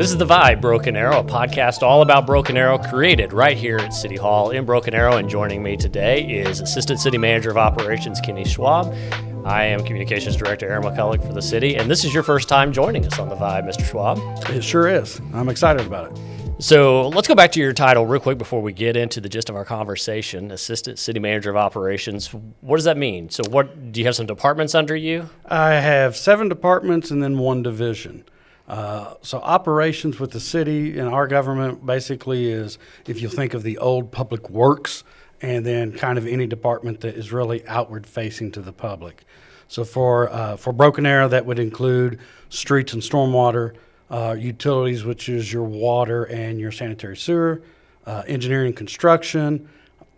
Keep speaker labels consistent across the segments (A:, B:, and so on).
A: This is The Vibe, Broken Arrow, a podcast all about Broken Arrow, created right here at City Hall in Broken Arrow. And joining me today is Assistant City Manager of Operations, Kenneth Schwab. I am Communications Director Aaron McCulloch for the city. And this is your first time joining us on The Vibe, Mr. Schwab.
B: It sure is. I'm excited about it.
A: So let's go back to your title real quick before we get into the gist of our conversation. Assistant City Manager of Operations. What does that mean? So do you have some departments under you?
B: I have 7 departments and then 1 division. So operations with the city and our government basically is, if you think of the old public works, and then kind of any department that is really outward facing to the public. So for Broken Arrow, that would include streets and stormwater, utilities, which is your water and your sanitary sewer, engineering and construction,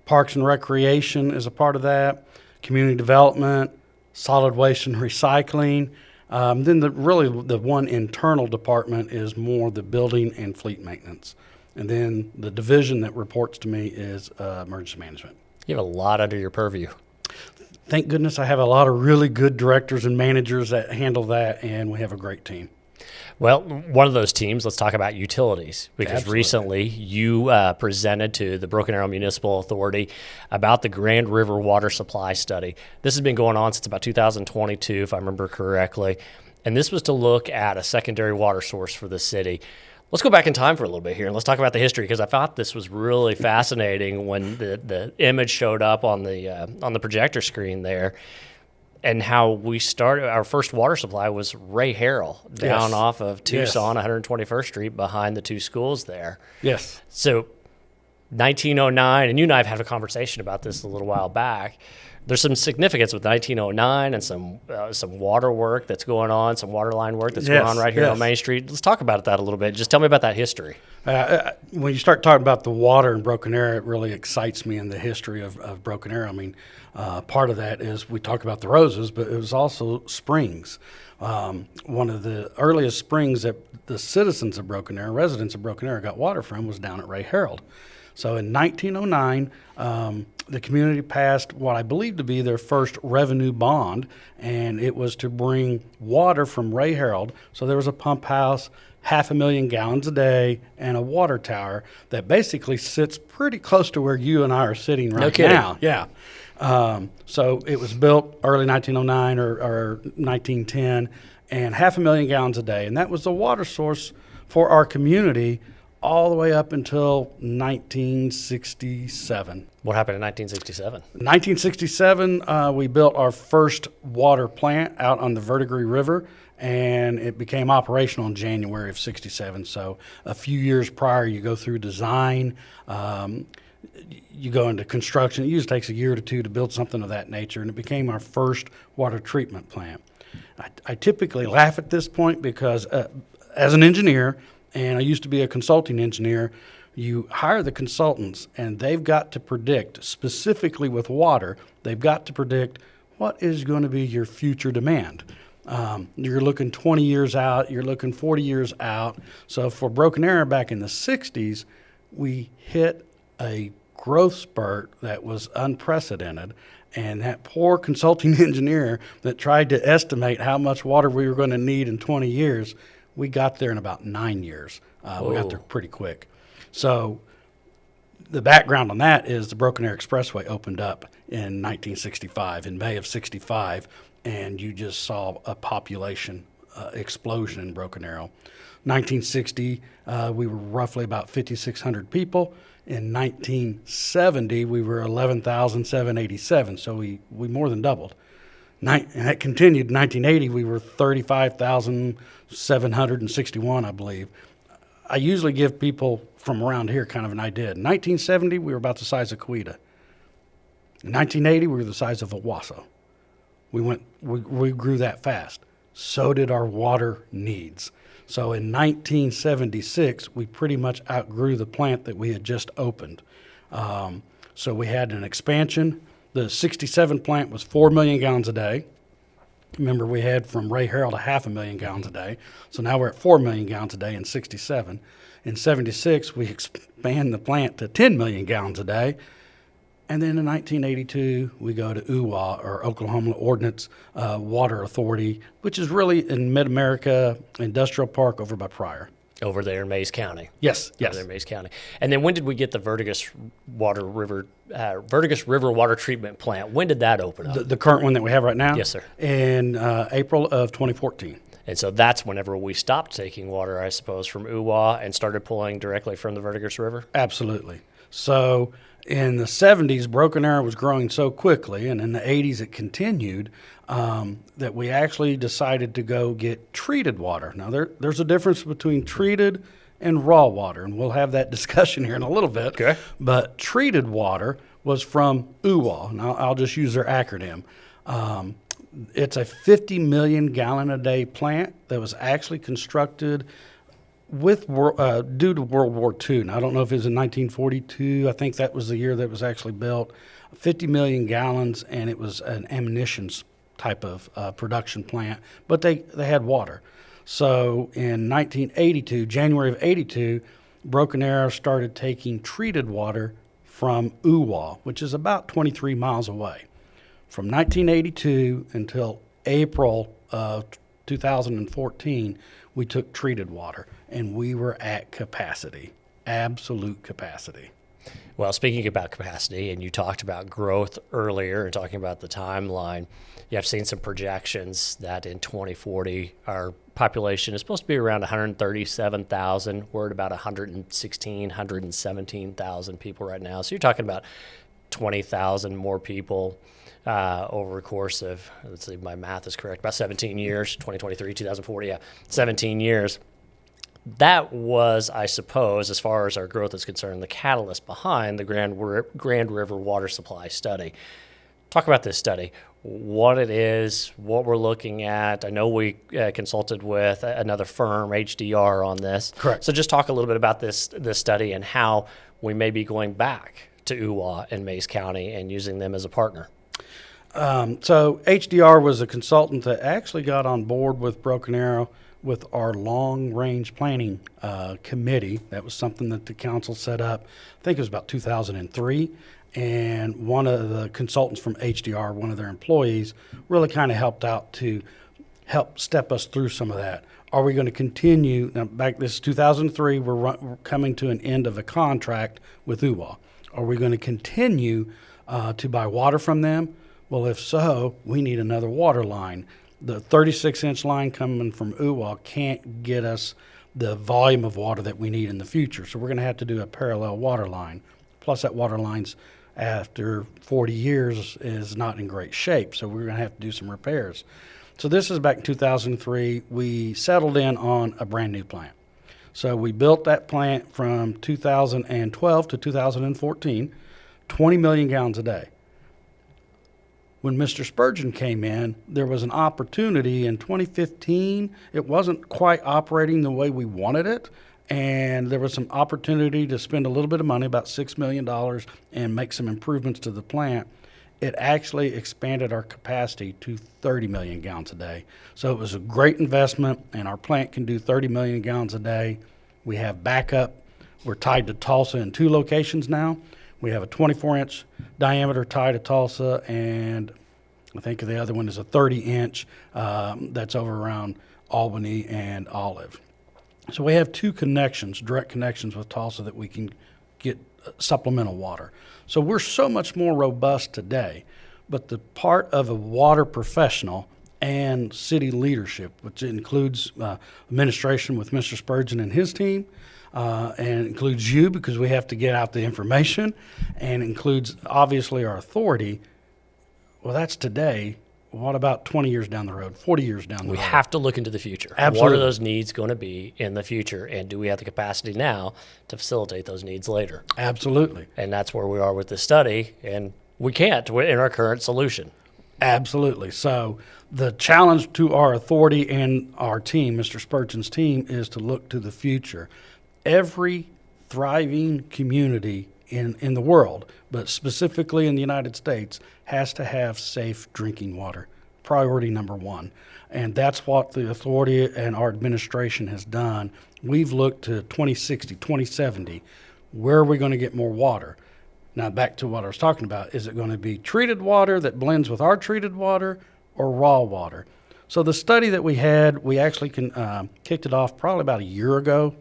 B: parks and recreation is a part of that, community development, solid waste and recycling. Then the one internal department is more the building and fleet maintenance. And then the division that reports to me is emergency management.
A: You have a lot under your purview.
B: Thank goodness I have a lot of really good directors and managers that handle that, and we have a great team.
A: Well, one of those teams, let's talk about utilities, because
B: Absolutely.
A: Recently you presented to the Broken Arrow Municipal Authority about the Grand River Water Supply Study. This has been going on since about 2022, if I remember correctly, and this was to look at a secondary water source for the city. Let's go back in time for a little bit here, and let's talk about the history, because I thought this was really fascinating when the image showed up on the projector screen there. And how we started, our first water supply was Ray Harrell down off of Tucson, 121st Street, behind the 2 schools there.
B: Yes.
A: So 1909, and you and I have had a conversation about this a little while back. There's some significance with 1909 and some water work that's going on, some water line work that's going on right here on Main Street. Let's talk about that a little bit. Just tell me about that history.
B: When you start talking about the water in Broken Arrow, it really excites me in the history of Broken Arrow. I mean, part of that is we talk about the roses, but it was also springs. One of the earliest springs that the citizens of Broken Arrow, residents of Broken Arrow, got water from was down at Ray Harrell. So in 1909, the community passed what I believe to be their first revenue bond, and it was to bring water from Ray Harrell. So there was a pump house, 500,000 gallons a day, and a water tower that basically sits pretty close to where you and I are sitting right now. Yeah. So it was built early 1909 or 1910, and 500,000 gallons a day, and that was the water source for our community all the way up until 1967.
A: What happened in 1967?
B: 1967, we built our first water plant out on the Verdigris River, and it became operational in January of 67. So a few years prior, you go through design, you go into construction. It usually takes a year to 2 to build something of that nature, and it became our first water treatment plant. I typically laugh at this point because as an engineer, and I used to be a consulting engineer, you hire the consultants, and they've got to predict, specifically with water, they've got to predict what is going to be your future demand. You're looking 20 years out, you're looking 40 years out. So for Broken Arrow back in the 60s, we hit a growth spurt that was unprecedented. And that poor consulting engineer that tried to estimate how much water we were going to need in 20 years, we got there in about 9 years. We got there pretty quick. So the background on that is the Broken Arrow Expressway opened up in 1965, in May of 65, and you just saw a population explosion in Broken Arrow. 1960, we were roughly about 5,600 people. In 1970, we were 11,787, so we more than doubled. And that continued. In 1980, we were 35,761, I believe. I usually give people from around here kind of an idea. In 1970, we were about the size of Coweta. In 1980, we were the size of Owasso. We grew that fast. So did our water needs. So in 1976, we pretty much outgrew the plant that we had just opened. So we had an expansion. The 67 plant was 4 million gallons a day. Remember, we had from Ray Harrell to 500,000 gallons a day. So now we're at 4 million gallons a day in 67. In 76, we expand the plant to 10 million gallons a day. And then in 1982, we go to OOWA, or Oklahoma Ordnance Water Authority, which is really in Mid-America Industrial Park over by Pryor.
A: over there in Mays County.
B: Yes,
A: Over there in Mays County. And then when did we get the Verdigris River Water Treatment Plant? When did that open up?
B: The current one that we have right now?
A: Yes, sir.
B: In April of 2014.
A: And so that's whenever we stopped taking water, I suppose, from OOWA and started pulling directly from the Verdigris River?
B: Absolutely. So in the 70s, Broken Arrow was growing so quickly, and in the 80s it continued, that we actually decided to go get treated water. Now, there's a difference between treated and raw water, and we'll have that discussion here in a little bit.
A: Okay.
B: But treated water was from OOWA, and I'll just use their acronym. It's a 50 million gallon a day plant that was actually constructed due to World War II. Now, I don't know if it was in 1942. I think that was the year that it was actually built. 50 million gallons, and it was an ammunition type of production plant, but they had water. So in 1982, January of 82, Broken Arrow started taking treated water from OOWA, which is about 23 miles away. From 1982 until April of 2014, we took treated water, and we were at capacity, absolute capacity.
A: Well, speaking about capacity, and you talked about growth earlier and talking about the timeline, you have seen some projections that in 2040, our population is supposed to be around 137,000. We're at about 116, 117,000 people right now. So you're talking about 20,000 more people over a course of, let's see if my math is correct, about 17 years, 2023, 2040, 17 years. That was, I suppose, as far as our growth is concerned, the catalyst behind the Grand River Water Supply Study. Talk about this study, what it is, what we're looking at. I know we consulted with another firm, HDR, on this.
B: Correct.
A: So just talk a little bit about this study and how we may be going back to OOWA and Mays County and using them as a partner.
B: So HDR was a consultant that actually got on board with Broken Arrow with our long-range planning committee. That was something that the council set up, I think it was about 2003, and one of the consultants from HDR, one of their employees, really kind of helped out to help step us through some of that. Are we going to continue? Now, this is 2003, we're coming to an end of a contract with OOWA. Are we going to continue to buy water from them? Well, if so, we need another water line. The 36-inch line coming from OOWA can't get us the volume of water that we need in the future. So we're going to have to do a parallel water line. Plus, that water line's after 40 years is not in great shape, so we're going to have to do some repairs. So this is back in 2003. We settled in on a brand new plant. So we built that plant from 2012 to 2014, 20 million gallons a day. When Mr. Spurgeon came in, there was an opportunity in 2015. It wasn't quite operating the way we wanted it, and there was some opportunity to spend a little bit of money, about $6 million, and make some improvements to the plant. It actually expanded our capacity to 30 million gallons a day. So it was a great investment, and our plant can do 30 million gallons a day. We have backup. We're tied to Tulsa in 2 locations now. We have a 24-inch diameter tie to Tulsa, and I think the other one is a 30-inch that's over around Albany and Olive. So we have 2 connections, direct connections with Tulsa, that we can get supplemental water. So we're so much more robust today. But the part of a water professional and city leadership, which includes administration with Mr. Spurgeon and his team, and includes you because we have to get out the information, and includes obviously our authority. Well, that's today. What about 20 years down the road, 40 years down the road?
A: We have to look into the future.
B: Absolutely.
A: What are those needs going to be in the future, and do we have the capacity now to facilitate those needs later?
B: Absolutely.
A: And that's where we are with this study, and we can't in our current solution.
B: Absolutely. So the challenge to our authority and our team, Mr. Spurgeon's team, is to look to the future. Every thriving community in the world, but specifically in the United States, has to have safe drinking water. Priority number 1. And that's what the authority and our administration has done. We've looked to 2060, 2070. Where are we going to get more water? Now, back to what I was talking about. Is it going to be treated water that blends with our treated water, or raw water? So the study that we had, we actually kicked it off probably about a year ago.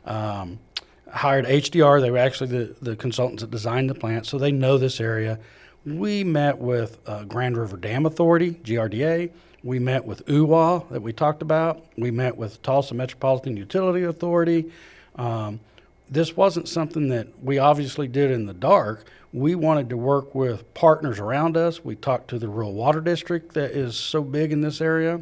B: Hired HDR. They were actually the consultants that designed the plant, so they know this area. We met with Grand River Dam Authority, GRDA. We met with OOWA that we talked about. We met with Tulsa Metropolitan Utility Authority. This wasn't something that we obviously did in the dark. We wanted to work with partners around us. We talked to the Rural Water District that is so big in this area.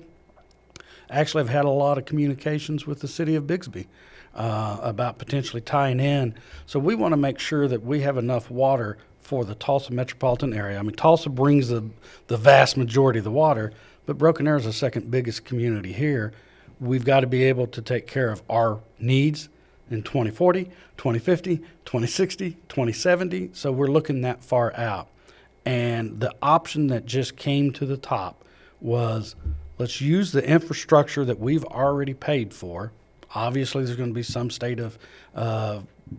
B: Actually, I've had a lot of communications with the city of Bixby about potentially tying in. So we want to make sure that we have enough water for the Tulsa metropolitan area. I mean, Tulsa brings the vast majority of the water, but Broken Arrow is the second biggest community here. We've got to be able to take care of our needs in 2040, 2050, 2060, 2070. So we're looking that far out. And the option that just came to the top was, let's use the infrastructure that we've already paid for. Obviously, there's going to be some state of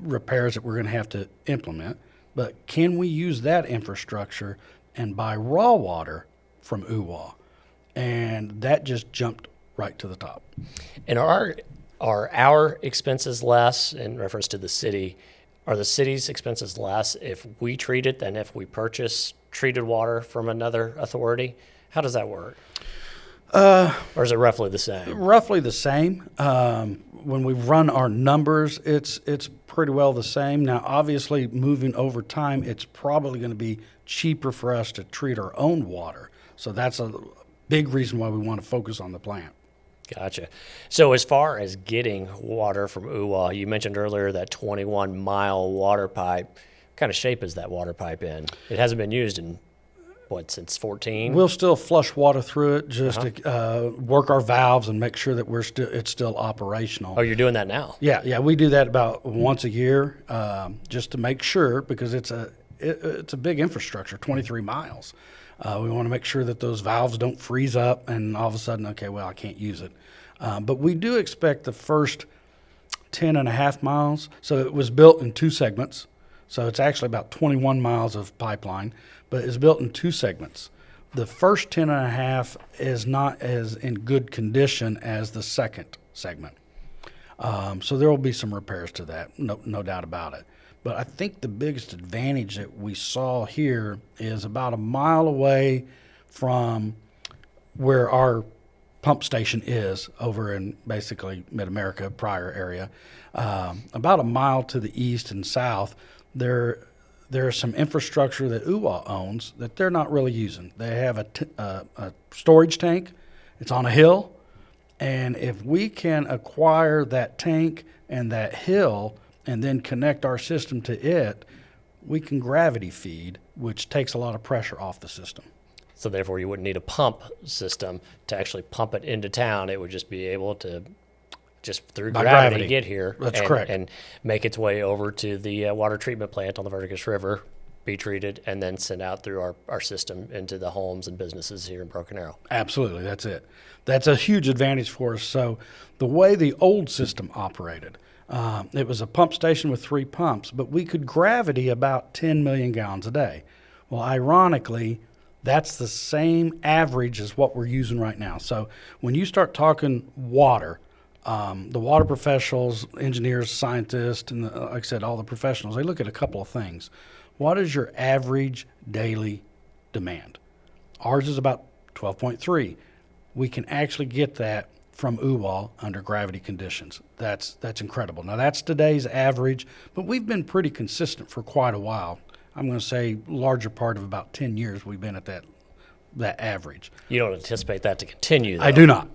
B: repairs that we're going to have to implement. But can we use that infrastructure and buy raw water from OOWA? And that just jumped right to the top.
A: And are our expenses less, in reference to the city, are the city's expenses less if we treat it than if we purchase treated water from another authority? How does that work? Or is it roughly the same?
B: Roughly the same. When we run our numbers, it's pretty well the same. Now, obviously, moving over time, it's probably going to be cheaper for us to treat our own water. So that's a big reason why we want to focus on the plant.
A: Gotcha. So as far as getting water from OOWA, you mentioned earlier that 21-mile water pipe. What kind of shape is that water pipe in? It hasn't been used in, since 14?
B: We'll still flush water through it just to work our valves and make sure that it's still operational.
A: Oh, you're doing that now?
B: Yeah, we do that about once a year just to make sure, because it's a big infrastructure, 23 miles. We want to make sure that those valves don't freeze up and all of a sudden, okay, well, I can't use it. But we do expect the first 10 and a half miles. So it was built in two segments. So it's actually about 21 miles of pipeline, but it's built in two segments. The first 10 and a half is not as in good condition as the second segment. So there will be some repairs to that, no doubt about it. But I think the biggest advantage that we saw here is about a mile away from where our pump station is over in basically Mid-America, Pryor area. About a mile to the east and south, there's some infrastructure that OOWA owns that they're not really using. They have a storage tank. It's on a hill. And if we can acquire that tank and that hill and then connect our system to it, we can gravity feed, which takes a lot of pressure off the system.
A: So therefore, you wouldn't need a pump system to actually pump it into town. It would just be able to, just through gravity, get here.
B: That's correct.
A: And make its way over to the water treatment plant on the Verdigris River, be treated, and then sent out through our system into the homes and businesses here in Broken Arrow.
B: Absolutely, that's it. That's a huge advantage for us. So the way the old system operated, it was a pump station with 3 pumps, but we could gravity about 10 million gallons a day. Well, ironically, that's the same average as what we're using right now. So when you start talking water, the water professionals, engineers, scientists, and like I said, all the professionals, they look at a couple of things. What is your average daily demand? Ours is about 12.3. We can actually get that from OOWA under gravity conditions. That's incredible. Now, that's today's average, but we've been pretty consistent for quite a while. I'm going to say larger part of about 10 years we've been at that average.
A: You don't anticipate that to continue, though?
B: I do not.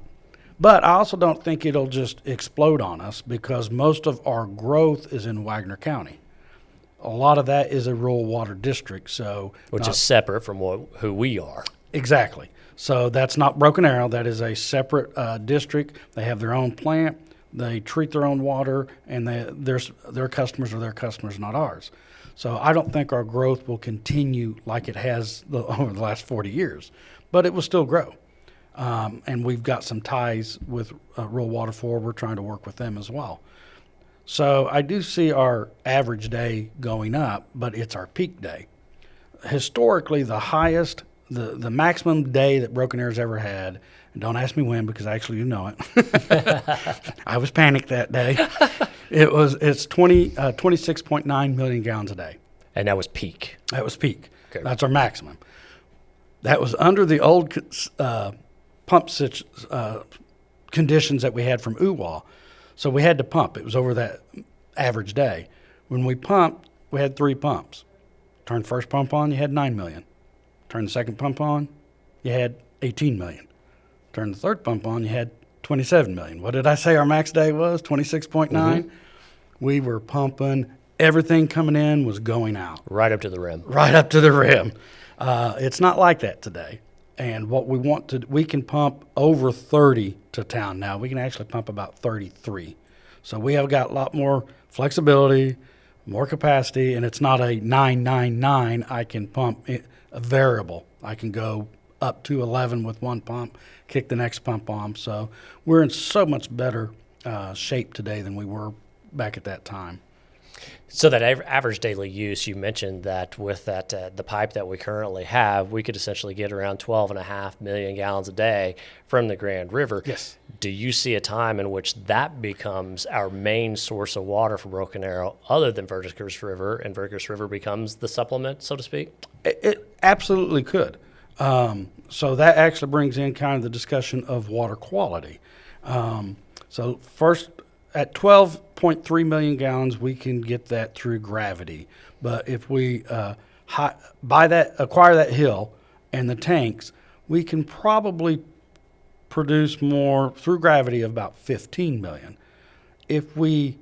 B: But I also don't think it'll just explode on us, because most of our growth is in Wagner County. A lot of that is a rural water district, so
A: which is separate from who we are.
B: Exactly. So that's not Broken Arrow. That is a separate district. They have their own plant. They treat their own water, and their customers are their customers, not ours. So I don't think our growth will continue like it has over the last 40 years, but it will still grow. And we've got some ties with Rural Water Forward. We're trying to work with them as well. So I do see our average day going up, but it's our peak day. Historically, the highest, the maximum day that Broken Arrow's ever had, and don't ask me when because I actually do know it. I was panicked that day. It's 26.9 million gallons a day.
A: And that was peak.
B: That was peak.
A: Okay.
B: That's our maximum. That was under the old pump conditions that we had from OOWA. So we had to pump. It was over that average day. When we pumped, we had 3 pumps. Turn the first pump on, you had 9 million. Turn the second pump on, you had 18 million. Turn the third pump on, you had 27 million. What did I say our max day was? 26.9? We were pumping. Everything coming in was going out.
A: Right up to the rim.
B: Right up to the rim. It's not like that today. And what we can pump over 30 to town now. We can actually pump about 33. So we have got a lot more flexibility, more capacity, and it's not a 999. I can pump a variable. I can go up to 11 with one pump, kick the next pump on. So we're in so much better shape today than we were back at that time.
A: So that average daily use, you mentioned that with that the pipe that we currently have, we could essentially get around 12.5 million gallons a day from the Grand River.
B: Yes.
A: Do you see a time in which that becomes our main source of water for Broken Arrow other than Verdigris River, and Verdigris River becomes the supplement, so to speak?
B: It absolutely could. So that actually brings in kind of the discussion of water quality. So first, at 12.3 million gallons, we can get that through gravity. But if we acquire that hill and the tanks, we can probably produce more through gravity of about 15 million. If we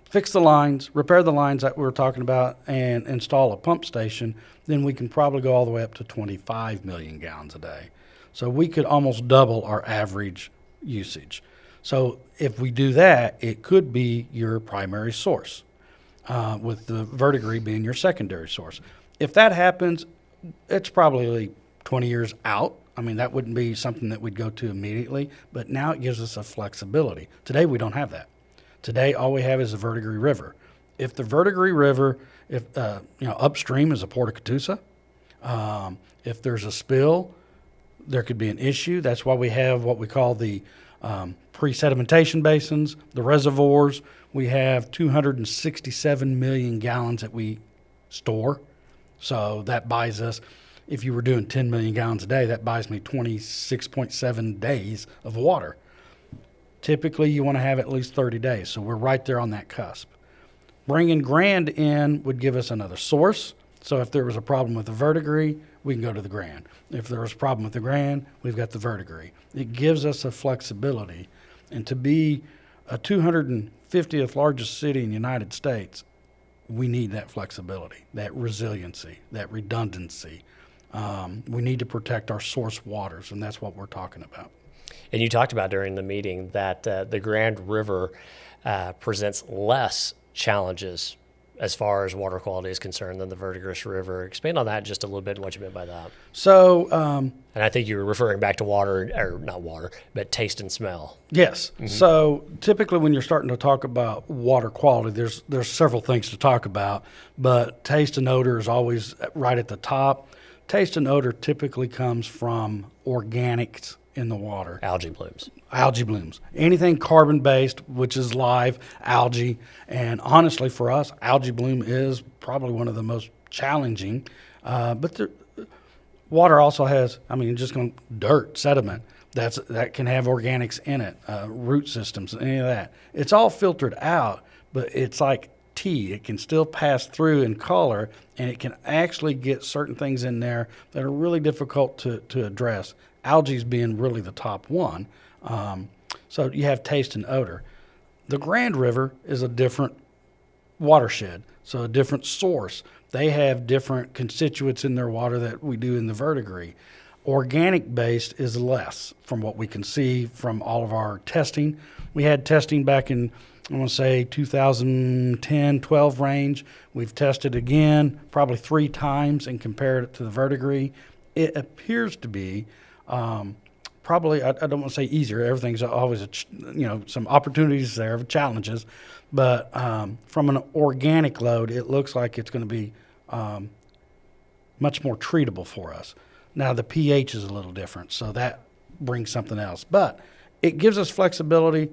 B: fix the lines, repair the lines that we were talking about, and install a pump station, then we can probably go all the way up to 25 million gallons a day. So we could almost double our average usage. So if we do that, it could be your primary source, with the Verdigris being your secondary source. If that happens, it's probably 20 years out. I mean, that wouldn't be something that we'd go to immediately, but now it gives us a flexibility. Today, we don't have that. Today, all we have is the Verdigris River. If the Verdigris River, upstream is a Port of Catoosa, if there's a spill, there could be an issue. That's why we have what we call the pre-sedimentation basins, the reservoirs. We have 267 million gallons that we store. So that buys us, if you were doing 10 million gallons a day, that buys me 26.7 days of water. Typically, you want to have at least 30 days. So we're right there on that cusp. Bringing Grand in would give us another source. So if there was a problem with the Verdigris, we can go to the Grand. If there was a problem with the Grand, we've got the Verdigris. It gives us a flexibility. And to be a 250th largest city in the United States, we need that flexibility, that resiliency, that redundancy. We need to protect our source waters, and that's what we're talking about.
A: And you talked about during the meeting that the Grand River presents less challenges as far as water quality is concerned than the Verdigris River. Expand on that just a little bit and what you meant by that.
B: So,
A: and I think you were referring back to water, or not water, but taste and smell.
B: Yes. Mm-hmm. So typically when you're starting to talk about water quality, there's several things to talk about, but taste and odor is always right at the top. Taste and odor typically comes from organics in the water.
A: Algae blooms.
B: Algae blooms. Anything carbon-based, which is live algae. And honestly, for us, algae bloom is probably one of the most challenging. But the water also has, just dirt, sediment, that can have organics in it, root systems, any of that. It's all filtered out, but it's like tea. It can still pass through in color, and it can actually get certain things in there that are really difficult to address. Algae being really the top one. So you have taste and odor. The Grand River is a different watershed, so a different source. They have different constituents in their water that we do in the Verdigris. Organic based is less from what we can see from all of our testing. We had testing back in, I want to say 2010-12 range. We've tested again probably 3 times and compared it to the Verdigris. It appears to be probably, I don't want to say easier. Everything's always, some opportunities there, challenges. But from an organic load, it looks like it's going to be much more treatable for us. Now, the pH is a little different, so that brings something else. But it gives us flexibility.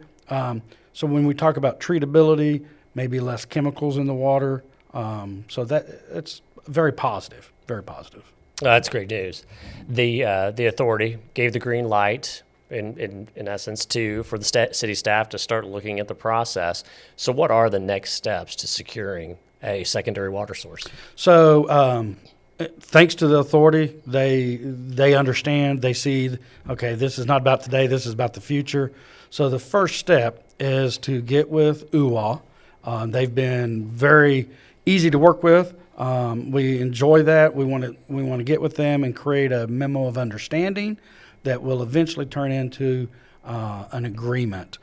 B: So when we talk about treatability, maybe less chemicals in the water. So that it's very positive, very positive.
A: That's great news. The authority gave the green light, in essence, for the city staff to start looking at the process. So what are the next steps to securing a secondary water source?
B: So thanks to the authority, they understand, they see, okay, this is not about today, this is about the future. So the first step is to get with OOWA. They've been very easy to work with. We enjoy that. We want to get with them and create a memo of understanding that will eventually turn into an agreement.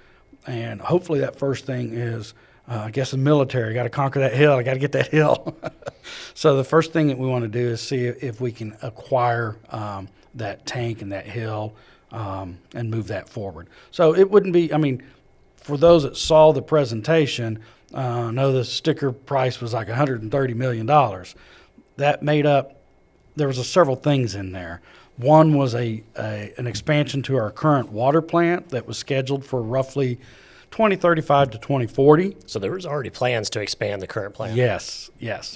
B: And hopefully that first thing is, I guess, the military. Got to conquer that hill. I got to get that hill. So the first thing that we want to do is see if we can acquire that tank and that hill and move that forward. So it wouldn't be, I mean, for those that saw the presentation, I know the sticker price was like $130 million. That made up, there was several things in there. One was an expansion to our current water plant that was scheduled for roughly 2035 to 2040.
A: So there was already plans to expand the current plant.
B: Yes.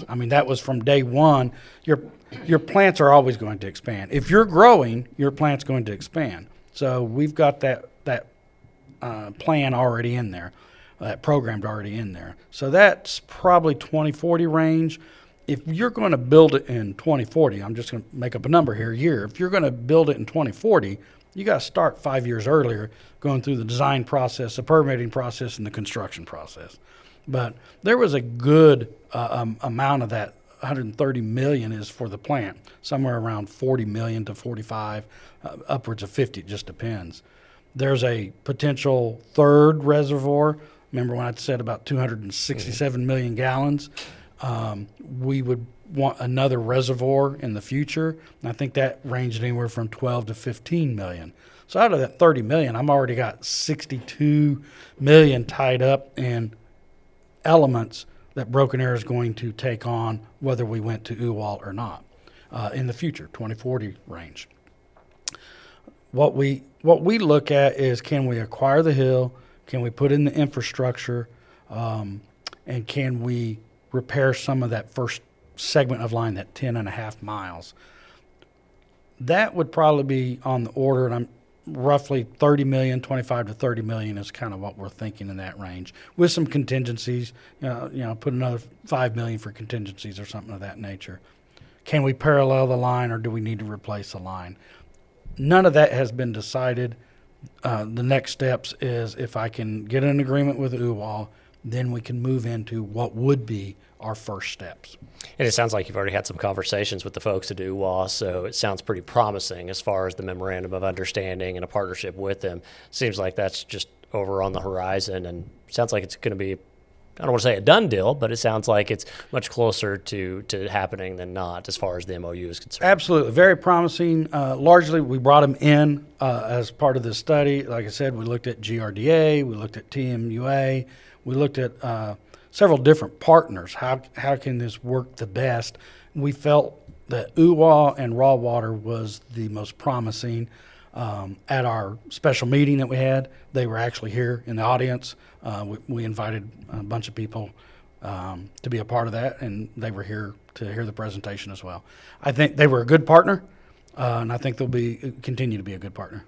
B: I mean, that was from day one. Your plants are always going to expand. If you're growing, your plant's going to expand. So we've got that plan already in there, that programmed already in there. So that's probably 2040 range. If you're going to build it in 2040, I'm just going to make up a number here, if you're going to build it in 2040, you got to start 5 years earlier going through the design process, the permitting process, and the construction process. But there was a good amount of that. 130 million is for the plant, somewhere around 40 million to 45, upwards of 50, it just depends. There's a potential third reservoir. Remember when I said about 267 million gallons? We would want another reservoir in the future. And I think that ranged anywhere from 12 to 15 million. So out of that 30 million, I'm already got 62 million tied up in elements that Broken Arrow is going to take on, whether we went to OOWA or not, in the future, 2040 range. What we look at is, can we acquire the hill? Can we put in the infrastructure? And can we repair some of that first segment of line, that 10.5 miles? That would probably be on the order, and I'm roughly 30 million, 25 to 30 million is kind of what we're thinking in that range, with some contingencies. Put another 5 million for contingencies or something of that nature. Can we parallel the line, or do we need to replace the line? None of that has been decided. The next steps is, if I can get an agreement with OOWA, then we can move into what would be our first steps.
A: And it sounds like you've already had some conversations with the folks at OOWA, so it sounds pretty promising as far as the memorandum of understanding and a partnership with them. Seems like that's just over on the horizon, and sounds like it's going to be, I don't want to say a done deal, but it sounds like it's much closer to happening than not as far as the MOU is concerned.
B: Absolutely. Very promising. Largely, we brought them in as part of this study. Like I said, we looked at GRDA, we looked at TMUA, we looked at several different partners. How can this work the best? We felt that OOWA and raw water was the most promising. At our special meeting that we had, they were actually here in the audience. We invited a bunch of people to be a part of that, and they were here to hear the presentation as well. I think they were a good partner, and I think they'll continue to be a good partner.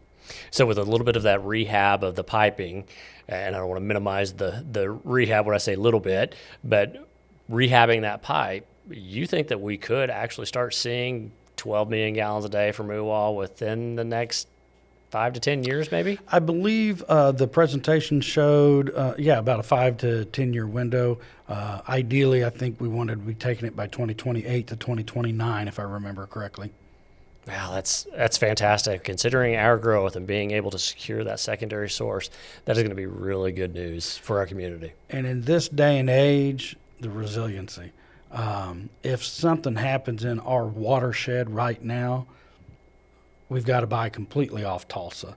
A: So with a little bit of that rehab of the piping, and I don't want to minimize the rehab when I say a little bit, but rehabbing that pipe, you think that we could actually start seeing 12 million gallons a day from OOWA within the next 5 to 10 years, maybe?
B: I believe the presentation showed, about a 5 to 10 year window. Ideally, I think we wanted to be taking it by 2028 to 2029, if I remember correctly.
A: Wow, that's fantastic. Considering our growth and being able to secure that secondary source, that is going to be really good news for our community.
B: And in this day and age, the resiliency. If something happens in our watershed right now, we've got to buy completely off Tulsa.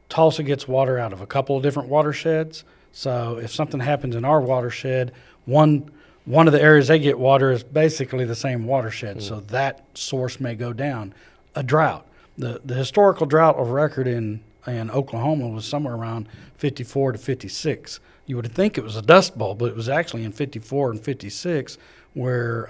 B: Tulsa gets water out of a couple of different watersheds. So if something happens in our watershed, one of the areas they get water is basically the same watershed. So that source may go down. A drought. The historical drought of record in in Oklahoma was somewhere around 54 to 56. You would think it was a dust bowl, but it was actually in 54 and 56 where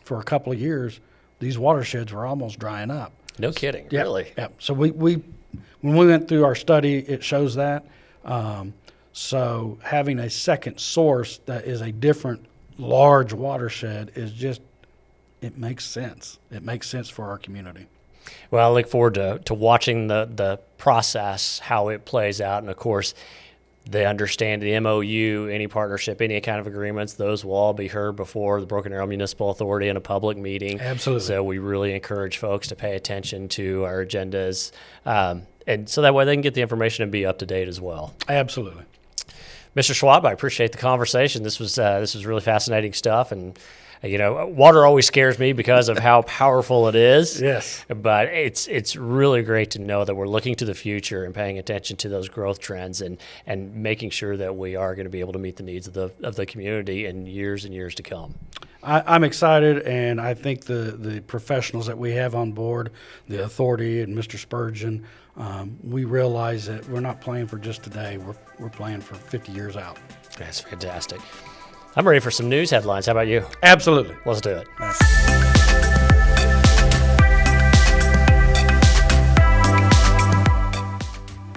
B: for a couple of years, these watersheds were almost drying up.
A: No kidding,
B: Yeah,
A: really?
B: yeah. So we when we went through our study, it shows that. So having a second source that is a different large watershed is just, it makes sense. It makes sense for our community.
A: Well, I look forward to watching the process, how it plays out. And of course, the understanding, the MOU, any partnership, any kind of agreements, those will all be heard before the Broken Arrow Municipal Authority in a public meeting.
B: Absolutely.
A: So we really encourage folks to pay attention to our agendas. And so that way they can get the information and be up to date as well.
B: Absolutely.
A: Mr. Schwab, I appreciate the conversation. This was really fascinating stuff. And water always scares me because of how powerful it is.
B: Yes.
A: But it's really great to know that we're looking to the future and paying attention to those growth trends and making sure that we are going to be able to meet the needs of the community in years and years to come.
B: I'm excited, and I think the professionals that we have on board, the authority and Mr. Spurgeon, we realize that we're not playing for just today. We're playing for 50 years out.
A: That's fantastic. I'm ready for some news headlines. How about you?
B: Absolutely.
A: Let's do it.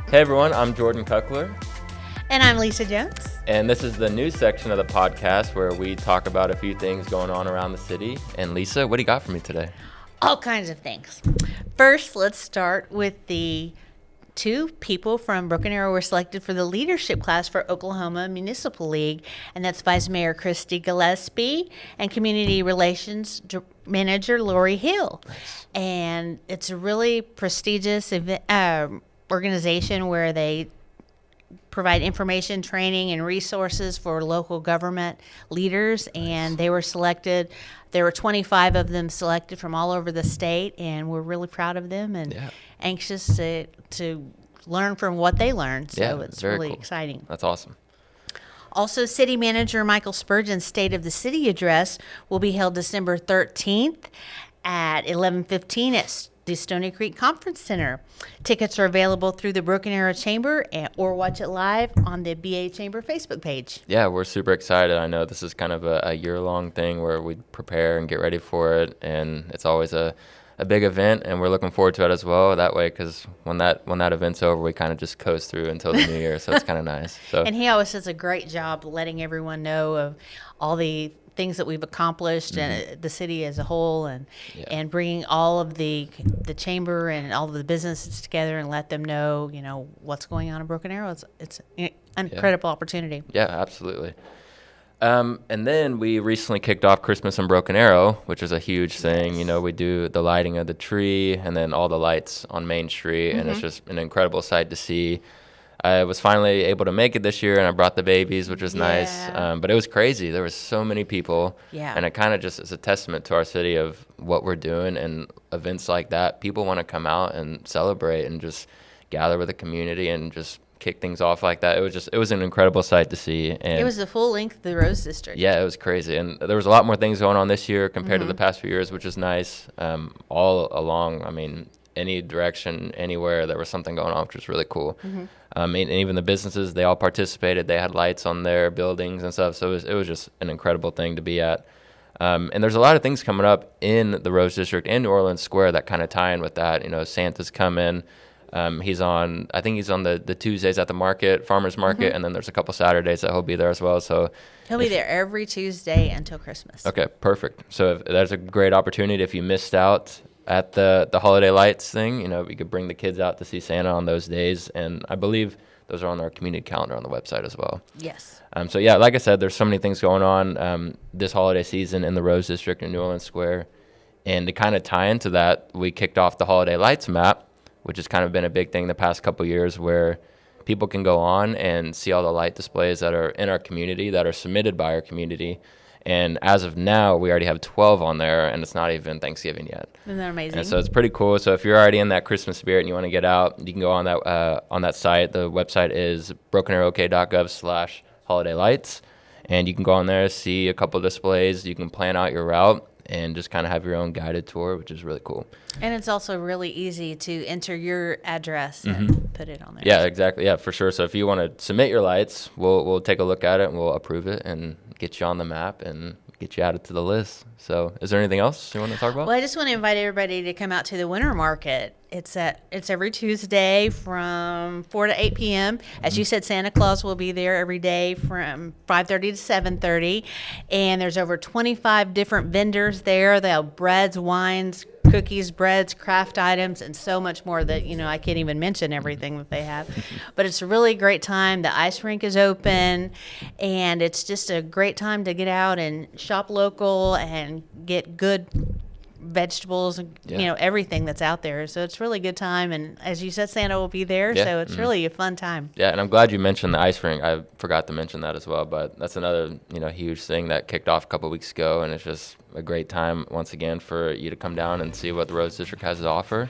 C: Hey everyone, I'm Jordan Kuckler,
D: And I'm Lisa Jones.
C: and this is the news section of the podcast where we talk about a few things going on around the city. And Lisa, what do you got for me today?
D: All kinds of things. First, let's start with the 2 people from Broken Arrow were selected for the leadership class for Oklahoma Municipal League, and that's Vice Mayor Christy Gillespie and Community Relations Manager Lori Hill. And it's a really prestigious organization where they provide information, training, and resources for local government leaders, and they were selected. There were 25 of them selected from all over the state, and we're really proud of them and anxious to learn from what they learned. So it's
C: very
D: really
C: cool.
D: exciting.
C: That's awesome.
D: Also, City Manager Michael Spurgeon's State of the City address will be held December 13th at 11:15 at the Stony Creek Conference Center. Tickets are available through the Broken Arrow Chamber or watch it live on the BA Chamber Facebook page.
C: Yeah, we're super excited. I know this is kind of a year-long thing where we prepare and get ready for it, and it's always a big event, and we're looking forward to it as well. That way, because when that event's over, we kind of just coast through until the new year, so it's kind of nice. So,
D: And he always does a great job letting everyone know of all the things that we've accomplished and the city as a whole, and bringing all of the chamber and all of the businesses together and let them know, what's going on in Broken Arrow. It's an incredible opportunity.
C: yeah, absolutely. And then we recently kicked off Christmas in Broken Arrow, which is a huge thing. We do the lighting of the tree and then all the lights on Main Street, and it's just an incredible sight to see. I was finally able to make it this year, and I brought the babies, which was nice. But it was crazy. There were so many people, and it kind of just is a testament to our city of what we're doing, and events like that. People want to come out and celebrate and just gather with the community and just kick things off like that. It was an incredible sight to see. And
D: It was the full length of the Rose District.
C: yeah, it was crazy. And there was a lot more things going on this year compared to the past few years, which is nice. All along, any direction, anywhere, there was something going on, which was really cool. And even the businesses, they all participated. They had lights on their buildings and stuff. So it was just an incredible thing to be at. And there's a lot of things coming up in the Rose District and New Orleans Square that kind of tie in with that. Santa's coming. I think he's on the Tuesdays at the market, farmers market, and then there's a couple Saturdays that he'll be there as well. So
D: He'll be there every Tuesday until Christmas.
C: okay, perfect. So that's a great opportunity. If you missed out at the holiday lights thing, you could bring the kids out to see Santa on those days, and I believe those are on our community calendar on the website as well.
D: Yes.
C: So yeah, like I said, there's so many things going on this holiday season in the Rose District in New Orleans Square, and to kind of tie into that, we kicked off the holiday lights map, which has kind of been a big thing the past couple years, where people can go on and see all the light displays that are in our community, that are submitted by our community. And as of now, we already have 12 on there, and it's not even Thanksgiving yet.
D: Isn't that amazing?
C: And so it's pretty cool. So if you're already in that Christmas spirit and you want to get out, you can go on that site. The website is brokenarrowok.gov/holiday lights. And you can go on there, see a couple displays. You can plan out your route. and just kind of have your own guided tour, which is really cool.
D: And it's also really easy to enter your address and put it on there.
C: Yeah, exactly. Yeah, for sure. So if you want to submit your lights, we'll take a look at it and we'll approve it and get you on the map and get you added to the list. So is there anything else you want to talk about?
D: Well, I just want to invite everybody to come out to the winter market. It's every Tuesday from 4 to 8 p.m. As you said, Santa Claus will be there every day from 5:30 to 7:30. And there's over 25 different vendors there. They have breads, wines, cookies, breads, craft items, and so much more that, I can't even mention everything that they have. But it's a really great time. The ice rink is open, and it's just a great time to get out and shop local and get good vegetables and everything that's out there. So it's really good time, and as you said, Santa will be there. So it's really a fun time.
C: Yeah, and I'm glad you mentioned the ice rink. I forgot to mention that as well, but that's another huge thing that kicked off a couple of weeks ago, and it's just a great time once again for you to come down and see what the Rose District has to offer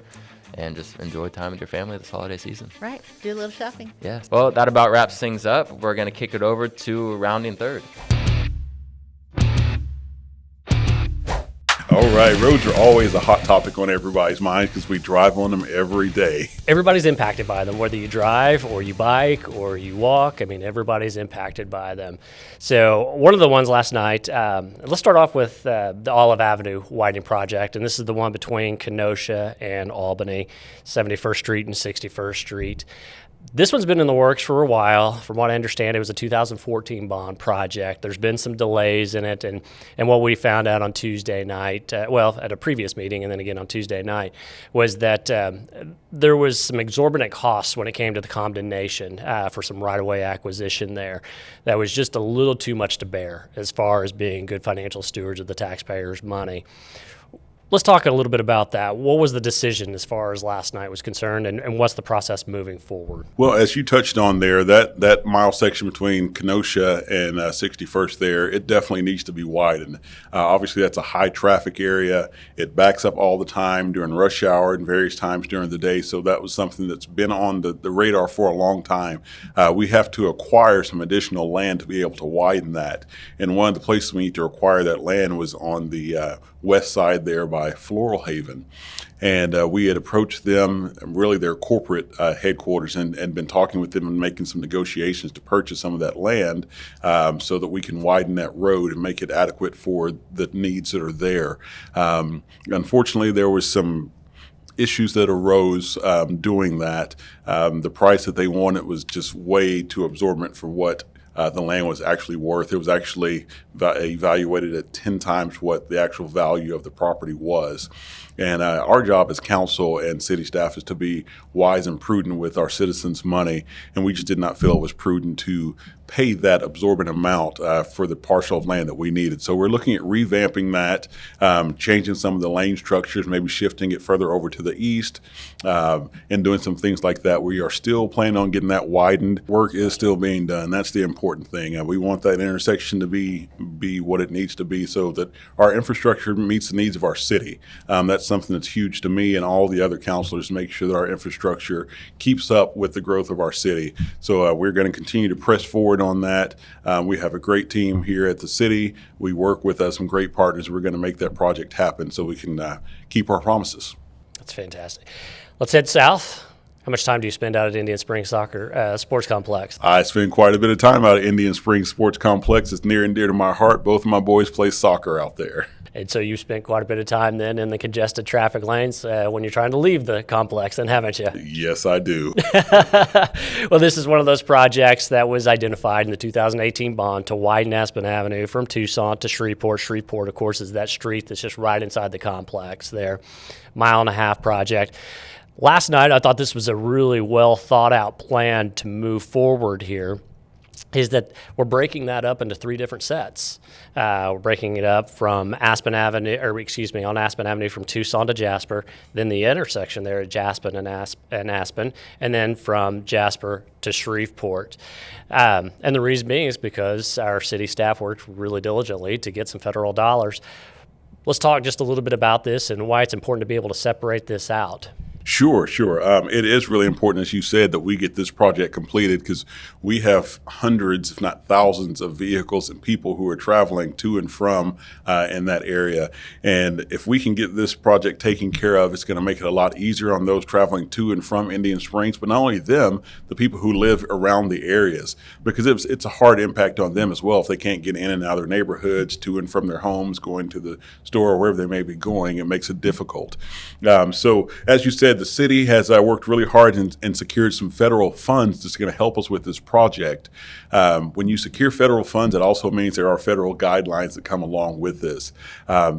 C: and just enjoy time with your family this holiday season.
D: Right, do a little shopping.
C: Yeah. Well, that about wraps things up. We're going to kick it over to rounding third.
E: All right, roads are always a hot topic on everybody's mind because we drive on them every day.
A: Everybody's impacted by them, whether you drive or you bike or you walk. I mean, everybody's impacted by them. So one of the ones last night, let's start off with the Olive Avenue widening project. And this is the one between Kenosha and Albany, 71st Street and 61st Street. This one's been in the works for a while. From what I understand, it was a 2014 bond project. There's been some delays in it, and what we found out on Tuesday night, at a previous meeting and then again on Tuesday night, was that there was some exorbitant costs when it came to the condemnation for some right-of-way acquisition there. That was just a little too much to bear as far as being good financial stewards of the taxpayers' money. Let's talk a little bit about that. What was the decision as far as last night was concerned, and what's the process moving forward?
E: Well, as you touched on there, that mile section between Kenosha and 61st there, it definitely needs to be widened. Obviously, that's a high traffic area. It backs up all the time during rush hour and various times during the day, so that was something that's been on the radar for a long time. We have to acquire some additional land to be able to widen that, and one of the places we need to acquire that land was on the west side there by Floral Haven. And we had approached them, really their corporate headquarters, and been talking with them and making some negotiations to purchase some of that land so that we can widen that road and make it adequate for the needs that are there. Unfortunately, there was some issues that arose doing that. The price that they wanted was just way too exorbitant for what the land was actually worth. It was actually evaluated at 10 times what the actual value of the property was. And our job as council and city staff is to be wise and prudent with our citizens' money, and we just did not feel it was prudent to pay that absorbent amount for the parcel of land that we needed. So we're looking at revamping that, changing some of the lane structures, maybe shifting it further over to the east, and doing some things like that. We are still planning on getting that widened. Work is still being done. That's the important thing. We want that intersection to be what it needs to be so that our infrastructure meets the needs of our city. That's something that's huge to me and all the other councilors, to make sure that our infrastructure keeps up with the growth of our city. So we're going to continue to press forward on that. We have a great team here at the city. We work with some great partners. We're going to make that project happen so we can keep our promises.
A: That's fantastic. Let's head south. How much time do you spend out at Indian Springs Soccer Sports Complex?
E: I spend quite a bit of time out at Indian Springs Sports Complex. It's near and dear to my heart. Both of my boys play soccer out there.
A: And so you spent quite a bit of time then in the congested traffic lanes when you're trying to leave the complex, then, haven't you?
E: Yes, I do.
A: Well, this is one of those projects that was identified in the 2018 bond to widen Aspen Avenue from Tucson to Shreveport. Shreveport, of course, is that street that's just right inside the complex there. Mile-and-a-half project. Last night, I thought this was a really well thought out plan to move forward here. Is that we're breaking that up into three different sets. We're breaking it up from Aspen Avenue, on Aspen Avenue from Tucson to Jasper, then the intersection there at Jasper and Aspen, and then from Jasper to Shreveport. And the reason being is because our city staff worked really diligently to get some federal dollars. Let's talk just a little bit about this and why it's important to be able to separate this out.
E: Sure, sure. It is really important, as you said, that we get this project completed because we have hundreds, if not thousands, of vehicles and people who are traveling to and from in that area. And if we can get this project taken care of, it's going to make it a lot easier on those traveling to and from Indian Springs, but not only them, the people who live around the areas, because it's a hard impact on them as well if they can't get in and out of their neighborhoods, to and from their homes, going to the store or wherever they may be going. It makes it difficult. So as you said, the city has worked really hard and secured some federal funds that's going to help us with this project. When you secure federal funds, it also means there are federal guidelines that come along with this.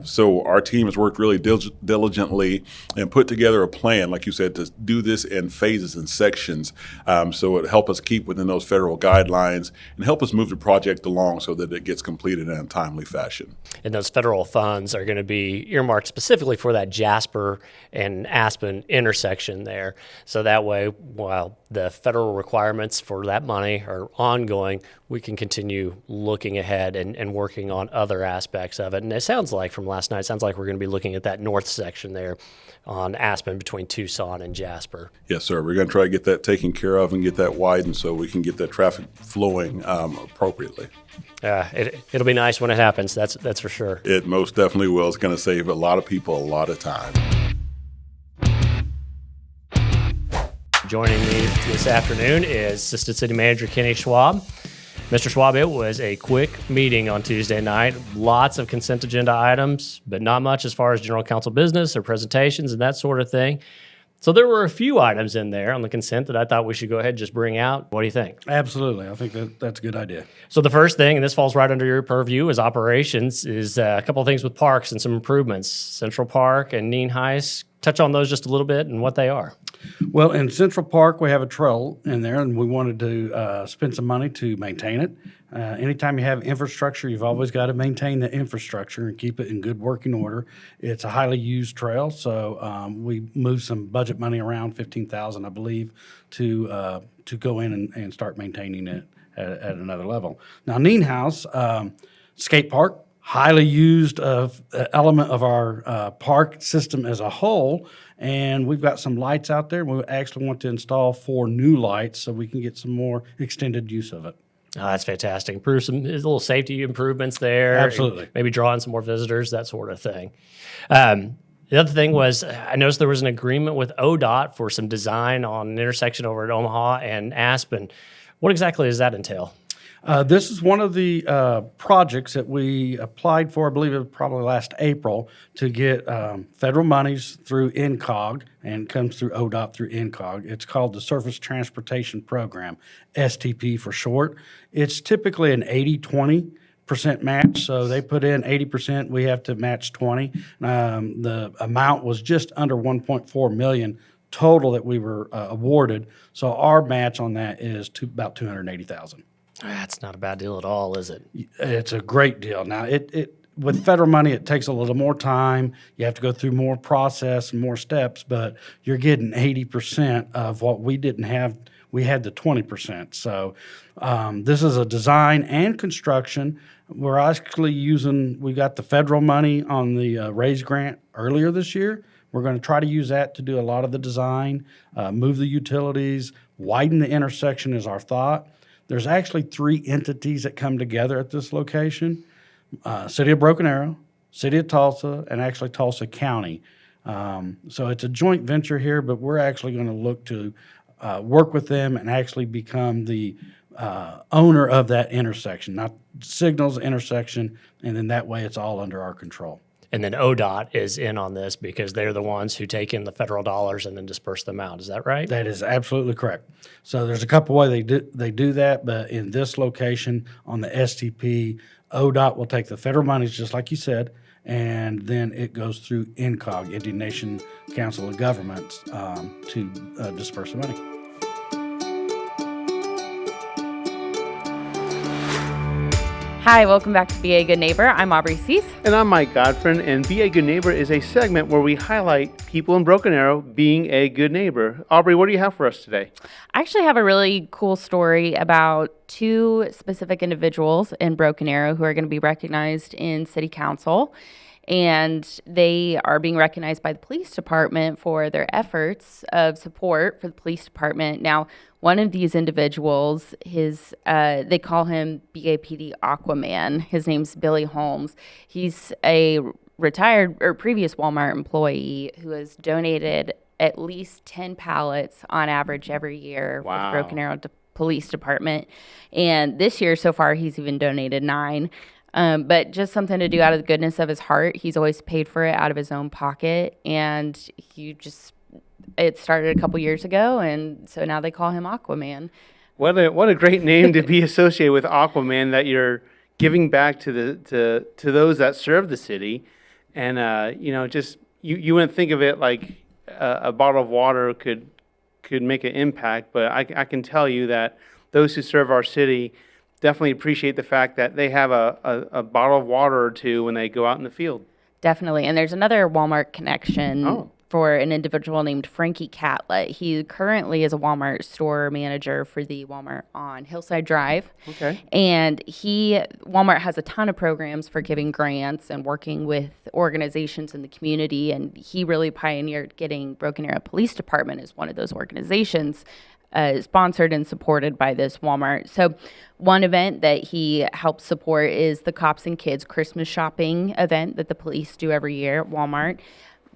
E: So our team has worked really diligently and put together a plan, like you said, to do this in phases and sections. So it help us keep within those federal guidelines and help us move the project along so that it gets completed in a timely fashion.
A: And those federal funds are going to be earmarked specifically for that Jasper and Aspen intersection there. So that way, while the federal requirements for that money are ongoing, we can continue looking ahead and working on other aspects of it. And it sounds like from last night, we're going to be looking at that north section there on Aspen between Tucson and Jasper.
E: Yes, sir. We're going to try to get that taken care of and get that widened so we can get that traffic flowing appropriately.
A: It'll be nice when it happens. That's for sure.
E: It most definitely will. It's going to save a lot of people a lot of time.
A: Joining me this afternoon is Assistant City Manager Kenneth Schwab. Mr. Schwab, it was a quick meeting on Tuesday night. Lots of consent agenda items, but not much as far as general counsel business or presentations and that sort of thing. So there were a few items in there on the consent that I thought we should go ahead and just bring out. What do you think?
B: Absolutely. I think that's a good idea.
A: So the first thing, and this falls right under your purview, is operations, is a couple of things with parks and some improvements. Central Park and Neen Heights. Touch on those just a little bit and what they are.
B: Well, in Central Park, we have a trail in there, and we wanted to spend some money to maintain it. Anytime you have infrastructure, you've always got to maintain the infrastructure and keep it in good working order. It's a highly used trail, so we moved some budget money around, $15,000, I believe, to go in and start maintaining it at another level. Now, Neen House, skate park, highly used element of our park system as a whole. And we've got some lights out there. We actually want to install 4 new lights so we can get some more extended use of it.
A: Oh, that's fantastic. Improve some little safety improvements there.
B: Absolutely.
A: Maybe draw in some more visitors, that sort of thing. The other thing was I noticed there was an agreement with ODOT for some design on an intersection over at Omaha and Aspen. What exactly does that entail?
B: This is one of the projects that we applied for, I believe it was probably last April, to get federal monies through NCOG, and comes through ODOT through NCOG. It's called the Surface Transportation Program, STP for short. It's typically an 80-20% match, so they put in 80%, we have to match 20. The amount was just under $1.4 million total that we were awarded, so our match on that is about $280,000.
A: That's not a bad deal at all, is it?
B: It's a great deal. Now, it with federal money, it takes a little more time. You have to go through more process and more steps, but you're getting 80% of what we didn't have. We had the 20%. So this is a design and construction. We're actually we got the federal money on the RAISE grant earlier this year. We're going to try to use that to do a lot of the design, move the utilities, widen the intersection is our thought. There's actually 3 entities that come together at this location, City of Broken Arrow, City of Tulsa, and actually Tulsa County. So it's a joint venture here, but we're actually going to look to work with them and actually become the owner of that intersection, not signals, intersection, and then that way it's all under our control.
A: And then ODOT is in on this because they're the ones who take in the federal dollars and then disperse them out. Is that right?
B: That is absolutely correct. So there's a couple ways they do that, but in this location on the STP, ODOT will take the federal monies, just like you said, and then it goes through NCOG, Indian Nation Council of Governments, to disperse the money.
F: Hi, welcome back to Be a Good Neighbor. I'm Aubrey Cease.
G: And I'm Mike Godfrey, and Be a Good Neighbor is a segment where we highlight people in Broken Arrow being a good neighbor. Aubrey, what do you have for us today?
F: I actually have a really cool story about 2 specific individuals in Broken Arrow who are going to be recognized in City Council. And they are being recognized by the police department for their efforts of support for the police department. Now, one of these individuals, they call him BAPD Aquaman. His name's Billy Holmes. He's a retired or previous Walmart employee who has donated at least 10 pallets on average every year for the Broken Arrow Police Department. And this year so far, he's even donated 9. But just something to do out of the goodness of his heart. He's always paid for it out of his own pocket. And it started a couple years ago. And so now they call him Aquaman.
G: What a great name to be associated with Aquaman, that you're giving back to those that serve the city. And, just you wouldn't think of it like a bottle of water could make an impact. But I can tell you that those who serve our city definitely appreciate the fact that they have a bottle of water or two when they go out in the field.
F: Definitely. And there's another Walmart connection for an individual named Frankie Catlett. He currently is a Walmart store manager for the Walmart on Hillside Drive.
G: Okay.
F: And Walmart has a ton of programs for giving grants and working with organizations in the community. And he really pioneered getting Broken Arrow Police Department as one of those organizations, sponsored and supported by this Walmart. So one event that he helps support is the Cops and Kids Christmas shopping event that the police do every year at Walmart.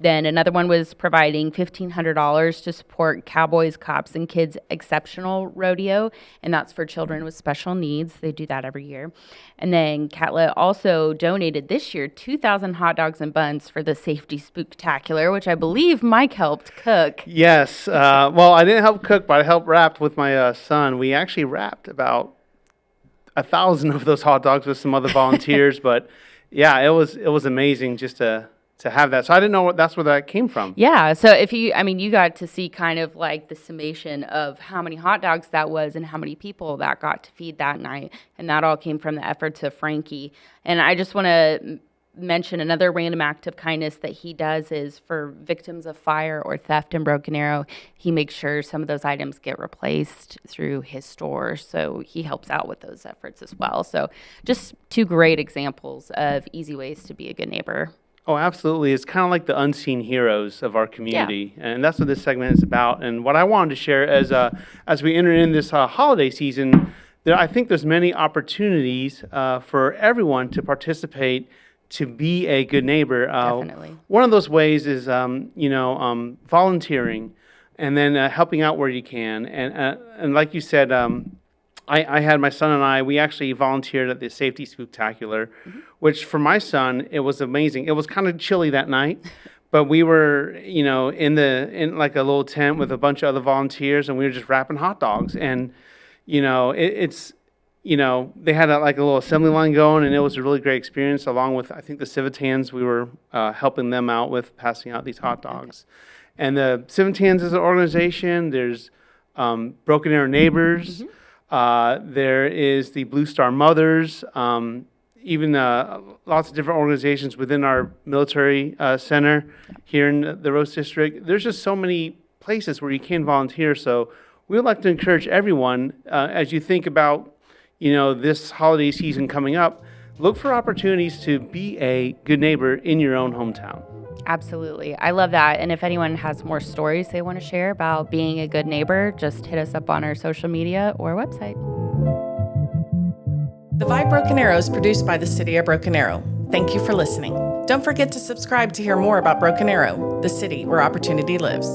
F: Then another one was providing $1,500 to support Cowboys, Cops, and Kids Exceptional Rodeo, and that's for children with special needs. They do that every year. And then Catlett also donated this year 2,000 hot dogs and buns for the Safety Spooktacular, which I believe Mike helped cook.
G: Yes. Well, I didn't help cook, but I helped wrap with my son. We actually wrapped about 1,000 of those hot dogs with some other volunteers. But yeah, it was amazing just to have that. So I didn't know that's where that came from.
F: Yeah. So you got to see kind of like the summation of how many hot dogs that was and how many people that got to feed that night. And that all came from the efforts of Frankie. And I just want to mention another random act of kindness that he does is for victims of fire or theft in Broken Arrow. He makes sure some of those items get replaced through his store. So he helps out with those efforts as well. So just 2 great examples of easy ways to be a good neighbor.
G: Oh, absolutely. It's kind of like the unseen heroes of our community. Yeah. And that's what this segment is about. And what I wanted to share as we enter in this holiday season, I think there's many opportunities for everyone to participate, to be a good neighbor.
F: Definitely.
G: One of those ways is, volunteering and then helping out where you can. And like you said, I had my son and we actually volunteered at the Safety Spooktacular, which for my son, it was amazing. It was kind of chilly that night, but we were, in like a little tent with a bunch of other volunteers, and we were just wrapping hot dogs. And, they had a little assembly line going, and it was a really great experience, along with, I think, the Civitans. We were helping them out with passing out these hot dogs. And the Civitans is an organization. There's Broken Arrow Neighbors. There is the Blue Star Mothers, even lots of different organizations within our military center here in the Rose District. There's just so many places where you can volunteer. So we would like to encourage everyone, as you think about, this holiday season coming up, look for opportunities to be a good neighbor in your own hometown.
F: Absolutely. I love that. And if anyone has more stories they want to share about being a good neighbor, just hit us up on our social media or website.
H: The Vibe Broken Arrow is produced by the City of Broken Arrow. Thank you for listening. Don't forget to subscribe to hear more about Broken Arrow, the city where opportunity lives.